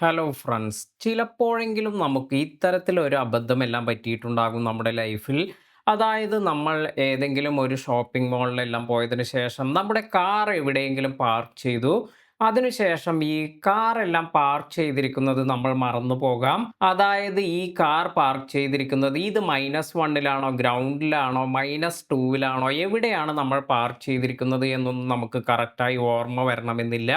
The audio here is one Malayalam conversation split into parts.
Hello friends. ചിലപ്പോഴെങ്കിലും നമുക്ക് ഇത്തരത്തിലൊരു അബദ്ധമെല്ലാം പറ്റിയിട്ടുണ്ടാകും നമ്മുടെ ലൈഫിൽ. അതായത് നമ്മൾ ഏതെങ്കിലും ഒരു ഷോപ്പിംഗ് മാളിലെല്ലാം പോയതിന് ശേഷം നമ്മുടെ കാർ എവിടെയെങ്കിലും പാർക്ക് ചെയ്തു. അതിനുശേഷം ഈ കാറെല്ലാം പാർക്ക് ചെയ്തിരിക്കുന്നത് നമ്മൾ മറന്നു പോകാം. അതായത് ഈ കാർ പാർക്ക് ചെയ്തിരിക്കുന്നത് ഇത് -1-ലാണോ, ഗ്രൗണ്ടിലാണോ, -2-ലാണോ, എവിടെയാണ് നമ്മൾ പാർക്ക് ചെയ്തിരിക്കുന്നത് എന്നൊന്നും നമുക്ക് കറക്റ്റായി ഓർമ്മ വരണമെന്നില്ല.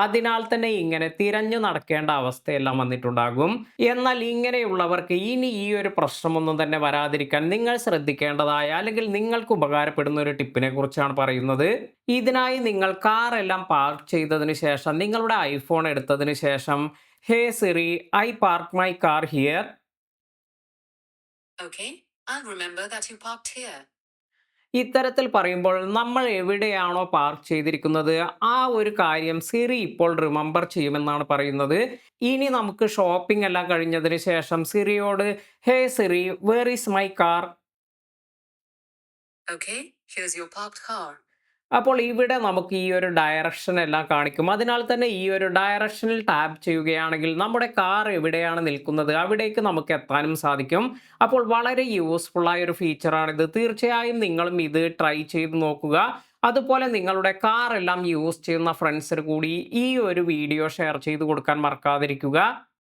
അതിനാൽ തന്നെ ഇങ്ങനെ തിരഞ്ഞു നടക്കേണ്ട അവസ്ഥയെല്ലാം വന്നിട്ടുണ്ടാകും. എന്നാൽ ഇങ്ങനെയുള്ളവർക്ക് ഇനി ഈ ഒരു പ്രശ്നമൊന്നും തന്നെ വരാതിരിക്കാൻ നിങ്ങൾ ശ്രദ്ധിക്കേണ്ടതായ അല്ലെങ്കിൽ നിങ്ങൾക്ക് ഉപകാരപ്പെടുന്ന ഒരു ടിപ്പിനെ കുറിച്ചാണ് പറയുന്നത്. ഇതിനായി നിങ്ങൾ കാറെല്ലാം പാർക്ക് ചെയ്തതിന് ശേഷം നിങ്ങളുടെ ഐഫോൺ എടുത്തതിന് ശേഷം "hey Siri, I park my car here" Okay, I'll remember that you parked here. ഇത്തരത്തിൽ പറയുമ്പോൾ നമ്മൾ എവിടെയാണോ പാർക്ക് ചെയ്തിരിക്കുന്നത് ആ ഒരു കാര്യം സിറി ഇപ്പോൾ റിമെമ്പർ ചെയ്യുമെന്നാണ് പറയുന്നത്. ഇനി നമുക്ക് ഷോപ്പിംഗ് എല്ലാം കഴിഞ്ഞതിന് ശേഷം സിറിയോട് "hey Siri, where is my car" Okay, here's your parked car. അപ്പോൾ ഇവിടെ നമുക്ക് ഈ ഒരു ഡയറക്ഷൻ എല്ലാം കാണിക്കും. അതിനാൽ തന്നെ ഈ ഒരു ഡയറക്ഷനിൽ ടാപ്പ് ചെയ്യുകയാണെങ്കിൽ നമ്മുടെ കാർ എവിടെയാണ് നിൽക്കുന്നത് അവിടേക്ക് നമുക്ക് എത്താനും സാധിക്കും. അപ്പോൾ വളരെ യൂസ്ഫുൾ ആയ ഒരു ഫീച്ചറാണിത്. തീർച്ചയായും നിങ്ങളും ഇത് ട്രൈ ചെയ്ത് നോക്കുക. അതുപോലെ നിങ്ങളുടെ കാർ എല്ലാം യൂസ് ചെയ്യുന്ന ഫ്രണ്ട്സിന് കൂടി ഈ ഒരു വീഡിയോ ഷെയർ ചെയ്ത് കൊടുക്കാൻ മറക്കാതിരിക്കുക.